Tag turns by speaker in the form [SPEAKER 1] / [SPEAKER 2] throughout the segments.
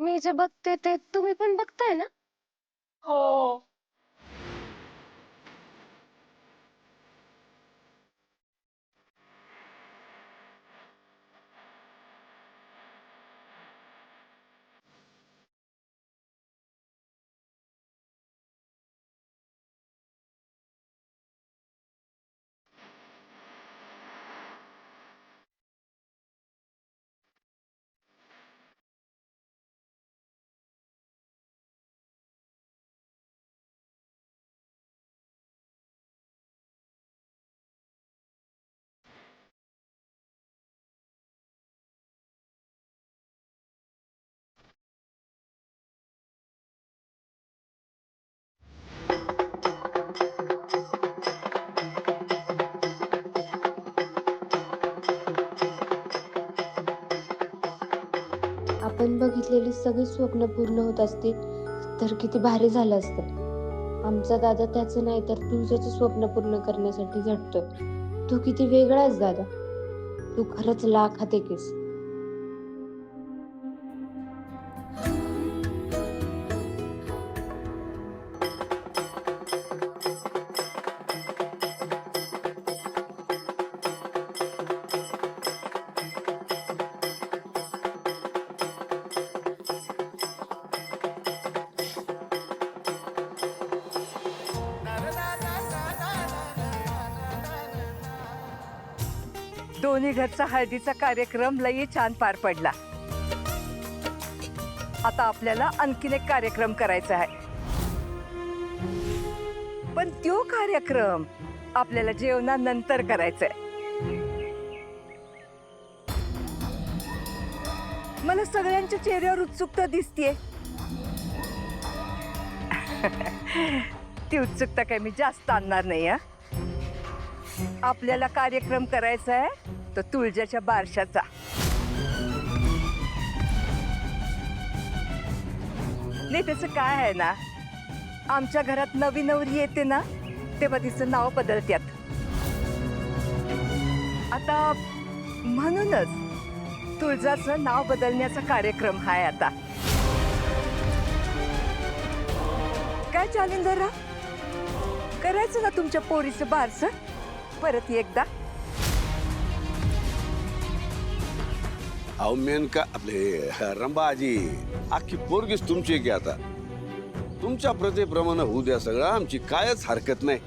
[SPEAKER 1] मी जे बघते ते तुम्ही पण बघताय ना?
[SPEAKER 2] हो.
[SPEAKER 1] आपण बघितलेली सगळी स्वप्न पूर्ण होत असती तर किती भारी झालं असतं. आमचा दादा त्याचं नाही तर तुझं स्वप्न पूर्ण करण्यासाठी झटतोय. तू किती वेगळा आहेस दादा. तू खरंच लाखात एक आहेस.
[SPEAKER 3] दोन्ही घरचा हळदीचा कार्यक्रम लई छान पार पडला. आता आपल्याला आणखीन एक कार्यक्रम करायचा आहे, पण तो कार्यक्रम आपल्याला जेवणानंतर करायचा आहे. मला सगळ्यांच्या चेहऱ्यावर उत्सुकता दिसतीये. ती उत्सुकता काही मी जास्त आणणार नाही. आपल्याला कार्यक्रम करायचा आहे तो तुळजाच्या बारशाचा. नाही त्याचं काय आहे ना, आमच्या घरात नवी नवरी येते ना तेव्हा तिचं नाव बदलत्यात. आता म्हणूनच तुळजाचं नाव बदलण्याचा कार्यक्रम आहे आता. काय जालिंदरराव, करायचं ना तुमच्या पोरीचं बारसं परत एकदा?
[SPEAKER 4] अहो मेनका आपले रंबाजी अख्खी पोरगीच तुमची की आता तुमच्या प्रथेप्रमाणे होऊ द्या सगळं, आमची कायच हरकत नाही.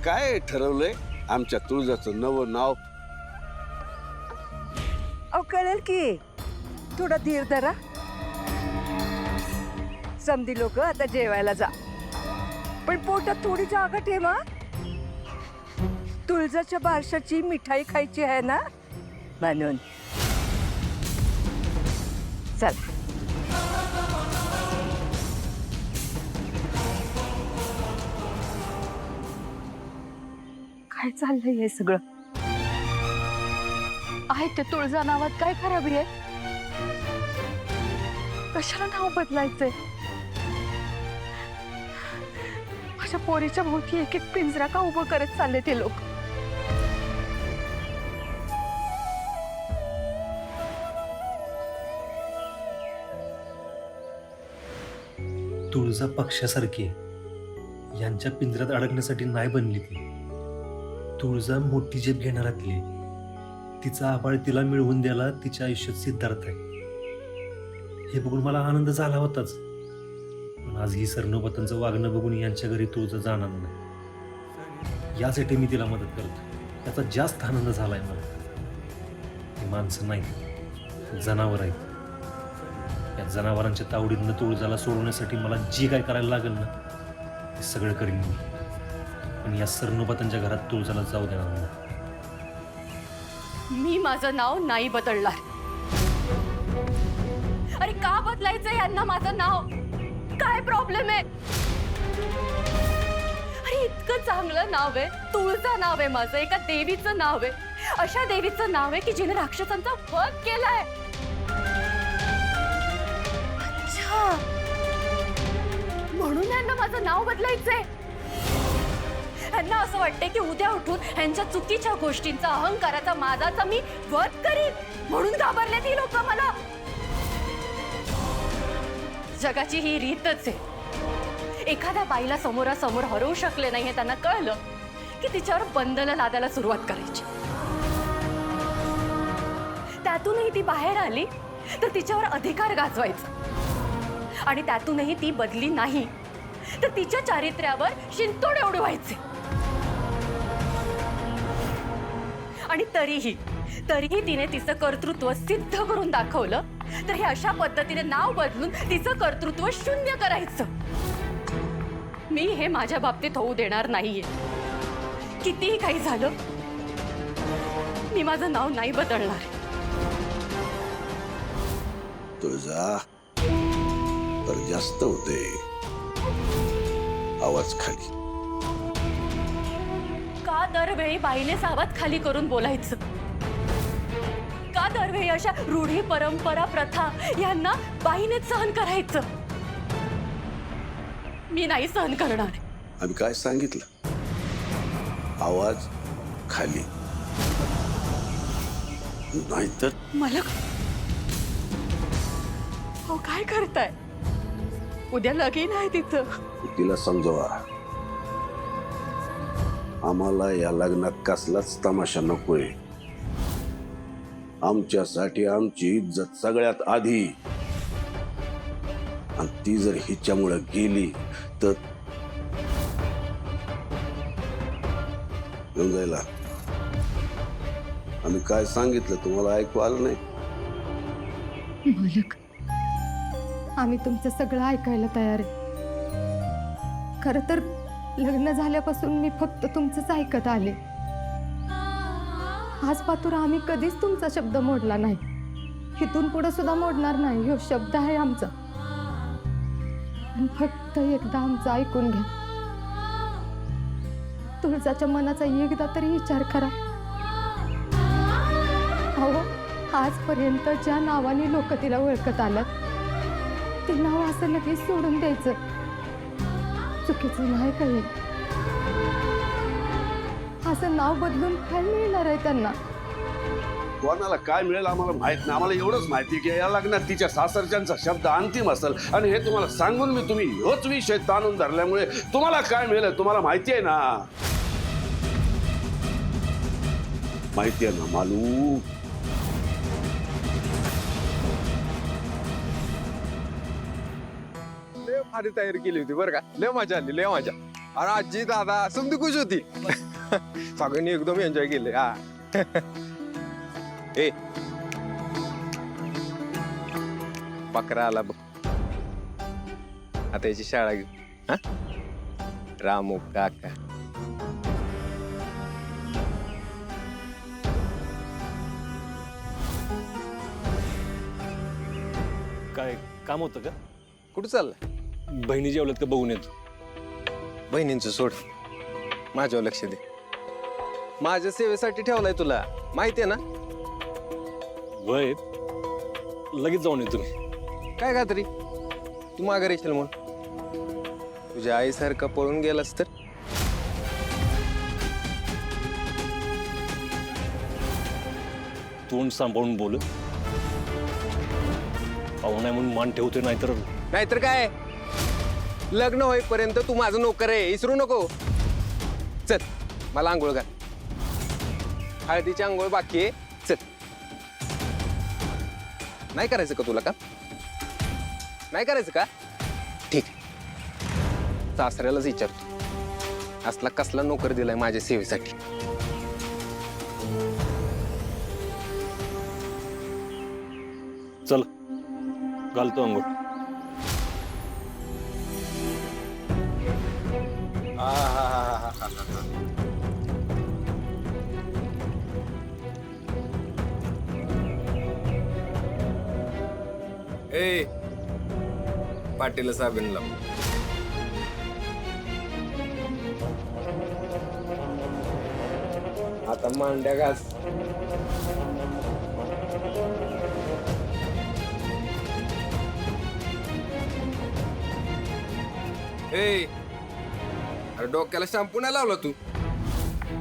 [SPEAKER 4] काय ठरवलंय आमच्या तुळजाचं नवं नाव?
[SPEAKER 3] अहो कळेल की, थोडा धीर धरा. समधी लोक आता जेवायला जा, पण पोटात थोडी जागा ठेवा. तुळजाच्या बारशाची मिठाई खायची आहे ना, म्हणून. चला. काय चाललंय हे सगळं?
[SPEAKER 2] आहे ते तुळजा नावात काय खराबी आहे? कशाला नाव बदलायचंय? माझ्या पोरीच्या भोवती एक एक पिंजरा का उभं करत चालले ते लोक?
[SPEAKER 5] तुळजा पक्षासारखी यांच्या पिंजऱ्यात अडकण्यासाठी नाही बनली ती. तुळजा मोठी झेप घेणारातली. तिचा आबाळ तिला मिळवून द्यायला तिच्या आयुष्यात सिद्धार्थ आहे. हे बघून मला आनंद झाला होताच, पण आज ही सरनोबतांचं वागणं बघून यांच्या घरी तुळजा जाणार नाही. यासाठी मी तिला मदत करतो. त्याचा जास्त आनंद झालाय मला. ही माणसं नाही, जनावर आहेत. या जनावरांच्या तावडीतनं तुळजाला सोडवण्यासाठी मला जे काय करायला लागेल ना ते सगळं करीन मी, पण या सरनोबतांच्या घरात तुळजाला जाऊ देणार नाही.
[SPEAKER 2] मी माझं नाव नाही बदलणार. अरे का बदलायचंय यांना माझं नाव? काय प्रॉब्लेम आहे? अरे इतकं चांगलं नाव आहे, तुळजा नाव आहे माझं, एका देवीचं नाव आहे. अशा देवीचं नाव आहे की जिने राक्षसांचा वध केलाय. म्हणून यांना माझं नाव बदलायचंय. ह्यांना असं वाटते की उद्या उठून ह्यांच्या चुकीच्या गोष्टींचा, अहंकाराचा, माझाचा मी वध करीन म्हणून घाबरले ती लोक मला. जगाची ही रीतच आहे. एखाद्या बाईला समोरासमोर हरवू शकले नाही हे त्यांना कळलं की तिच्यावर बंधनं लादायला सुरुवात करायची. त्यातूनही ती बाहेर आली तर तिच्यावर अधिकार गाजवायचा आणि त्यातूनही ती बदली नाही तर तिच्या चारित्र्यावर शिंतोडे उडवायचे. आणि तरीही तिने तिचं कर्तृत्व सिद्ध करून दाखवलं तर हे अशा पद्धतीने नाव बदलून तिचं कर्तृत्व शून्य करायचं. मी हे माझ्या बाबतीत होऊ देणार नाहीये. कितीही काही झालं मी माझं नाव नाही बदलणार.
[SPEAKER 4] तुळजा तर जास्त होते. आवाज खाली.
[SPEAKER 2] का दरवेळी बाईनेच आवाज खाली करून बोलायचं? का दरवेळी अशा रूढी, परंपरा, प्रथा यांना बाईनेच सहन करायचं? मी नाही सहन करणार.
[SPEAKER 4] आम्ही काय सांगितलं? आवाज खाली. नाहीतर
[SPEAKER 2] मला हो काय करताय? उद्या लगीन आहे तिथं.
[SPEAKER 4] तिला समजवा, आम्हाला या लग्नात कसलाच तमाशा नकोय. आमच्यासाठी आमची इज्जत सगळ्यात आधी. आणि ती जर हिच्यामुळे गेली तर येऊन जायला. आम्ही काय सांगितलं तुम्हाला ऐकू आलं नाही?
[SPEAKER 6] मालक, आम्ही तुमचं सगळं ऐकायला तयार आहे. खरं तर लग्न झाल्यापासून मी फक्त तुमचंच ऐकत आले. आज पातूर आम्ही कधीच तुमचा शब्द मोडला नाही. इथून पुढे सुद्धा मोडणार नाही. ह्यो शब्द आहे आमचा. आणि फक्त एकदा आमचं ऐकून घ्या. तुळजाच्या मनाचा एकदा तरी विचार करा. अहो, आजपर्यंत ज्या नावाने लोक तिला ओळखत आलं ते नाव असं लगेच सोडून द्यायचं चुकीचं नाही. काही असं नाव बदलून काय मिळणार आहे त्यांना?
[SPEAKER 4] कोणाला काय मिळेल आम्हाला माहित नाही. आम्हाला एवढंच माहिती की या लग्नात तिच्या सासरच्यांचा शब्द अंतिम असेल. आणि हे तुम्हाला सांगून मी तुम्ही ह्योच विषय ताणून धरल्यामुळे तुम्हाला काय मिळेल तुम्हाला माहिती आहे ना? माहिती आहे ना मालू?
[SPEAKER 7] लय भारी तयारी केली होती बरं का. लय मजा आली, लय मजा. अरे आजी दादा समधी खुश होती. सगळ्यांनी एकदम एन्जॉय केले. हा ए बकरा आला बघ. आता याची शाळा घेऊ. हा रामू काका.
[SPEAKER 8] काय काम होतं का?
[SPEAKER 7] कुठं चाललाय?
[SPEAKER 8] बहिणी जेवल्यात का बघून येतो.
[SPEAKER 7] बहिणींचं सोड, माझ्यावर लक्ष दे. माझ्या सेवेसाठी ठेवलाय तुला, माहितीये ना?
[SPEAKER 8] वय लगेच जाऊन येतो मी.
[SPEAKER 7] काय खात्री तू माघार येशील म्हणून? तुझ्या आईसारखं पळून गेलास तर?
[SPEAKER 8] तोंड सांभाळून बोल. पाहुणा आहे म्हणून मान ठेवतोय,
[SPEAKER 7] नाहीतर काय? लग्न होईपर्यंत तू माझं नोकर आहे, विसरू नको. चल मला आंघोळ घाल. हळदीची आंघोळ बाकी आहे. चल. नाही करायचं का तुला? का नाही करायचं का? ठीक आहे, सासऱ्यालाच विचारतो असला कसला नोकर दिलाय माझ्या सेवेसाठी.
[SPEAKER 8] चल घालतो अंघोळ.
[SPEAKER 7] ए पाटील साहेबांना आता मांड्या घास. ए अरे डोक्याला शॅम्पू नाही लावला तू,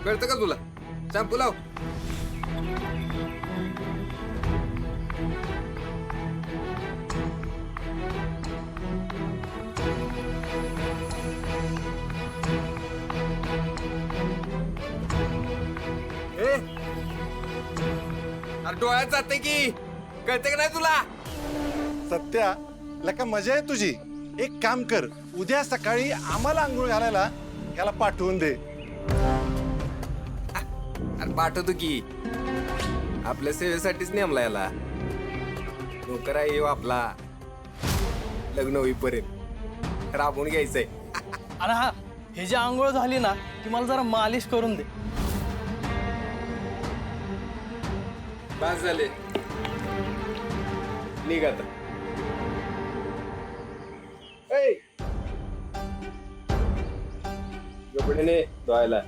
[SPEAKER 7] कळतं का तुला? शॅम्पू लाव. ए, अरे डोळ्यात जाते की, कळते का नाही तुला?
[SPEAKER 9] सत्या लका मजा आहे तुझी. एक काम कर, उद्या सकाळी आम्हाला आंघोळ घालायला याला पाठवून दे.
[SPEAKER 7] अरे पाठवतो की, आपल्या सेवेसाठीच नेमला याला. नोकर आहे येऊ आपला, लग्न होईपर्यंत राबून घ्यायचंय.
[SPEAKER 10] अरे हा, हे जी आंघोळ झाली ना की मला जरा मालिश करून दे.
[SPEAKER 7] बस झाले, निघ आता. कपडे धुवायला.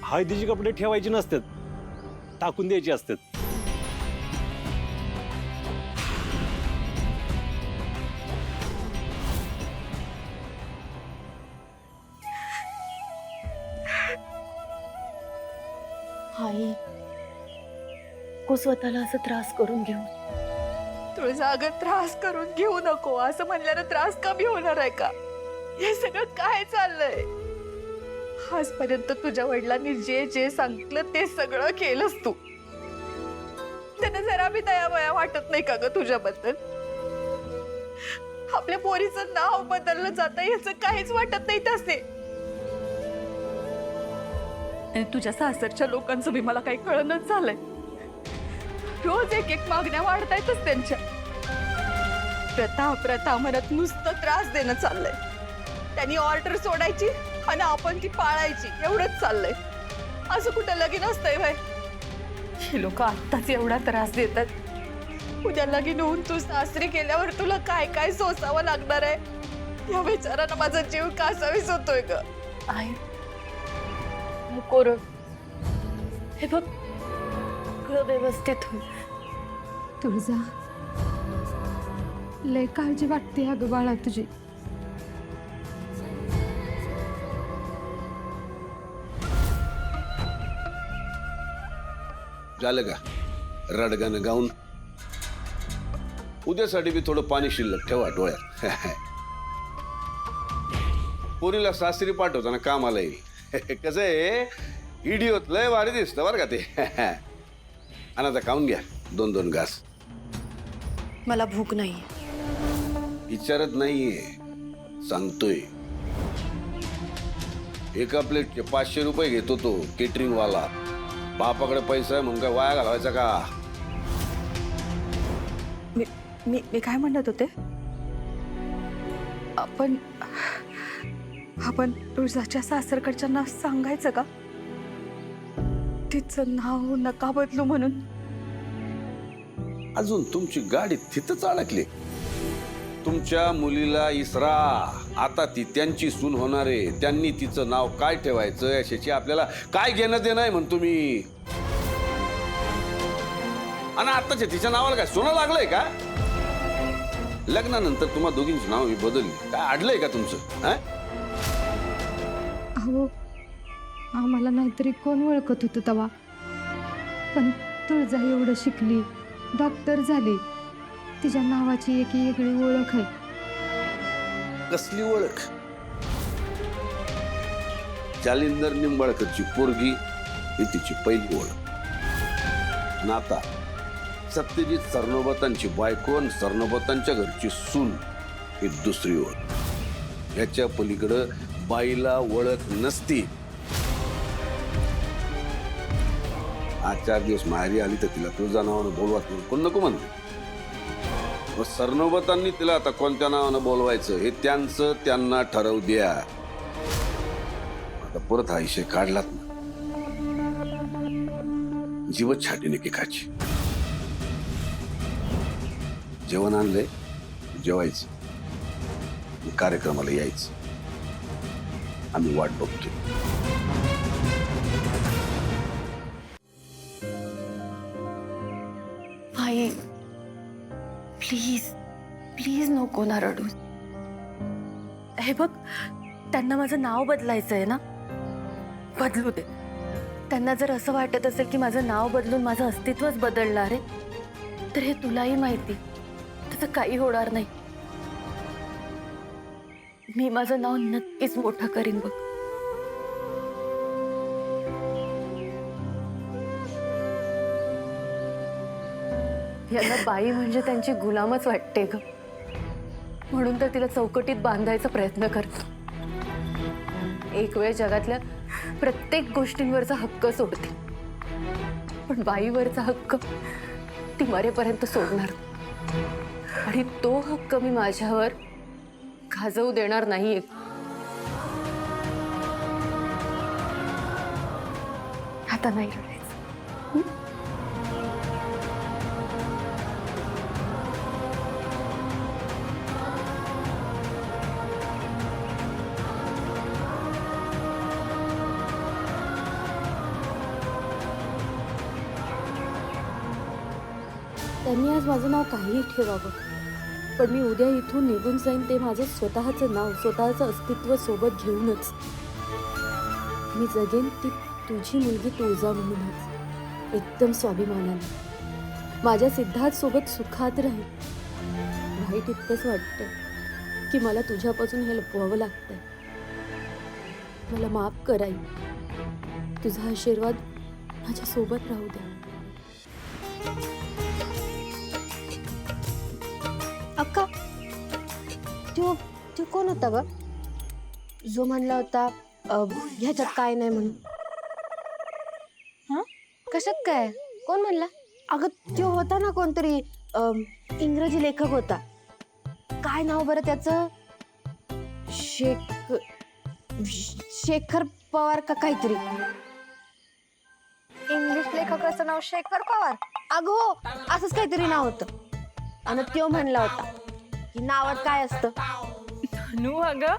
[SPEAKER 8] हळदीचे कपडे ठेवायचे नसतात, टाकून द्यायचे असतात.
[SPEAKER 2] आई को स्वतःला असं त्रास करून घेऊ.
[SPEAKER 3] तुळजा, अगं त्रास करून घेऊ नको असं म्हणल्यानं त्रास कमी होणार आहे का? हे सगळं काय चाललंय? आजपर्यंत तुझ्या वडिलांनी जे जे सांगितलं ते सगळं केलंस तू. त्यांना जरा बी दयामया वाटत नाही का ग तुझ्याबद्दल? आपल्या पोरीचं नाव बदललं जातं याचं काहीच वाटत नाही तसे. आणि तुझ्या सासरच्या लोकांचं बी मला काही कळणच झालंय. रोज एक एक मागण्या वाढतायतच त्यांच्या. प्रथा प्रथा म्हणत नुसतं त्रास देणं चाललंय. त्यांनी ऑर्डर सोडायची आणि आपण ती पाळायची, एवढंच चाललंय. असं कुठं लगीन असतंय भाई? हे लोक आत्ताच एवढा त्रास देतात, उद्या लगीन होऊन तू सासरी केल्यावर तुला काय काय सोसावं लागणार आहे? या विचारानं माझा जीव कासावीस होतोय ग.
[SPEAKER 2] आई नको रं. हे बघ सगळं व्यवस्थित होईल.
[SPEAKER 6] तुळजा, लय काळजी वाटते अगं बाळा तुझी.
[SPEAKER 4] झालं का रडगाणं गाऊन? उद्यासाठी बी थोडं पाणी शिल्लक ठेवा डोळ्यात. पोरीला सासरी पाठवताना कामाला येईल. कसं आहे, इडिओत लय भारी दिसतं बरं का ते. आणि आता खाऊन घ्या 2-2 घास.
[SPEAKER 2] मला भूक नाही.
[SPEAKER 4] विचारत नाहीये, सांगतोय. एका प्लेटचे 500 रुपये घेतो तो केटरिंग वाला. बापाकडे पैसा आहे म्हणून काय वाया घालवायचा का?
[SPEAKER 3] मी काय म्हणत होते? आपण तुळजाच्या सासरकडच्यांना सांगायचं का तिचं नाव नका बदलू म्हणून?
[SPEAKER 4] अजून तुमची गाडी तिथंच अडकली. तुमच्या मुलीला इसरा. आता ती त्यांची सून होणार आहे. त्यांनी तिचं नाव काय ठेवायचं याच्याची आपल्याला काय घेणं देणं आहे म्हणतो मी. आणि आताच्या तिच्या नावाला काय सोनं लागलंय का? लग्नानंतर तुम्हा दोघींची नाव बदलली, काय अडलंय का तुमचं?
[SPEAKER 6] अहो, आम्हाला नाहीतरी कोण ओळखत होतं तेव्हा. पण तुळजा एवढं शिकली, डॉक्टर झाली, तिच्या नावाची एक वेगळी ओळख आहे.
[SPEAKER 4] कसली ओळख? जालिंदर निंबाळकरची पोरगी ही तिची पहिली ओळख. नाता सत्यजित सरनोबतांची बायको आणि सरनोबतांच्या घरची सून ही दुसरी ओळख. याच्या पलीकडं बाईला ओळख नसती. 4 दिवस माहेरी आली तर तिला तुझ्या नावानं बोलवत कोण नको म्हणते. मग सरनोबतांनी तिला आता कोणत्या नावानं बोलवायचं हे त्यांचं त्यांना ठरवू द्या. आता परत हा विषय काढलात ना, जीवच छाटीने केकाची. जेवण आणलंय, जेवायचं, कार्यक्रमाला यायचं. आम्ही वाट बघतोय.
[SPEAKER 2] प्लीज प्लीज नको ना रडू. हे बघ, त्यांना माझं नाव बदलायचं आहे ना, बदलू दे. त्यांना जर असं वाटत असेल की माझं नाव बदलून माझं अस्तित्वच बदलणार आहे, तर हे तुलाही माहिती, त्याचं काही होणार नाही. मी माझं नाव नक्कीच मोठं करीन बघ. यांना बाई म्हणजे त्यांची गुलामच वाटते ग, म्हणून तर तिला चौकटीत बांधायचा प्रयत्न करतो. एक वेळ जगातल्या प्रत्येक गोष्टींवरचा हक्क सोडते, पण बाईवरचा हक्क ती मरेपर्यंत सोडणार. आणि तो हक्क मी माझ्यावर गाजवू देणार नाहीये. आता नाही रडायचं.
[SPEAKER 1] त्यांनी आज माझं नाव काहीही ठेवावं, पण मी उद्या इथून निघून जाईन ते माझं स्वतःचं नाव, स्वतःचं अस्तित्व सोबत घेऊनच. मी जगेन ती तुझी मुलगी तुळजा म्हणूनच, एकदम स्वाभिमानाने. माझ्या सिद्धार्थ सोबत सुखात राहील. वाईट इतकंच वाटतं की मला तुझ्यापासून हे लपवावं लागतंय. मला माफ कराई. तुझा आशीर्वाद माझ्या सोबत राहू दे. अक्का, तो कोण होता ग, जो म्हणला होता ह्याच्यात काय नाही म्हणून? कशात काय? कोण म्हणला? अगं तो होता ना कोणतरी इंग्रजी लेखक होता. काय नाव बरं त्याचं? शेखर पवार का काहीतरी.
[SPEAKER 6] इंग्लिश लेखकाचं नाव शेखर पवार?
[SPEAKER 1] अगं हो, असंच काहीतरी नाव होतं. आणि तो म्हणला होता की नावात काय असतं.
[SPEAKER 2] अगं,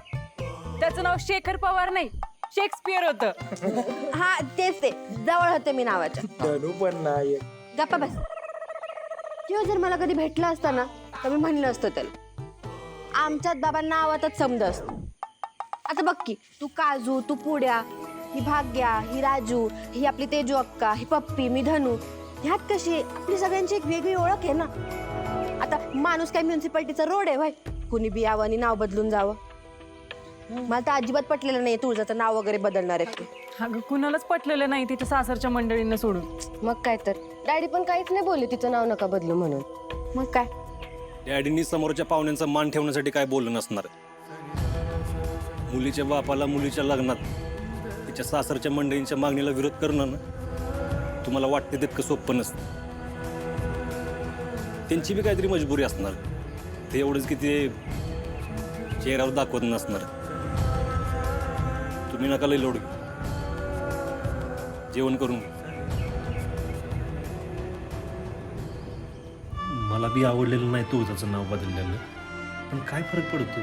[SPEAKER 2] त्याचं नाव शेखर पवार नाही, शेक्सपियर होतं.
[SPEAKER 1] हा तेच ते, जवळ होते मी नावाच्या. गप्पा बस. किंवा जर मला कधी भेटला असता ना, तर मी म्हणलं असतं त्याला, आमच्यात बाबा नावातच समज असतं. आता बघ की, तू काजू, तू पुड्या, ही भाग्या, ही राजू, ही आपली तेजू अक्का, ही पप्पी, मी धनू. ह्यात कशी आपली सगळ्यांची एक वेगळी ओळख आहे ना. आता माणूस काय म्युन्सिपाल्टीचा रोड आहे भाई, कुणी बी यावं आणि नाव बदलून जावं. मला तर अजिबात पटलेलं नाही तुळजाचं नाव वगैरे बदलणार आहेत ते.
[SPEAKER 2] अगं कुणालाच पटलेलं नाही तिच्या सासरच्या मंडळींना सोडून.
[SPEAKER 1] मग काय तर, डॅडी पण काहीच नाही बोलले तिचं नाव नका बदलू म्हणून. मग काय,
[SPEAKER 8] डॅडींनी समोरच्या पाहुण्यांचा मान ठेवण्यासाठी काय बोललं नसणार. मुलीच्या बापाला मुलीच्या लग्नात तिच्या सासरच्या मंडळींच्या मागणीला विरोध करणं ना, तुम्हाला वाटते तितकं सोपं नसतं. त्यांची बी काहीतरी मजबुरी असणार. ते एवढंच की ते चेहऱ्यावर दाखवत नसणार. तुम्ही नका लई लोड घेऊ. जेवण करून
[SPEAKER 5] मला बी आवडलेलं नाही तुळजाचं नाव बदललेलं, पण काय फरक पडतो.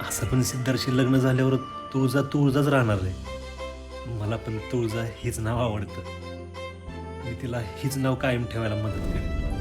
[SPEAKER 5] असं पण सिद्धार्थशी लग्न झाल्यावर तुळजाच राहणार आहे. मला पण तुळजा हीच नाव आवडतं. मी तिला हीच नाव कायम ठेवायला मदत करेन.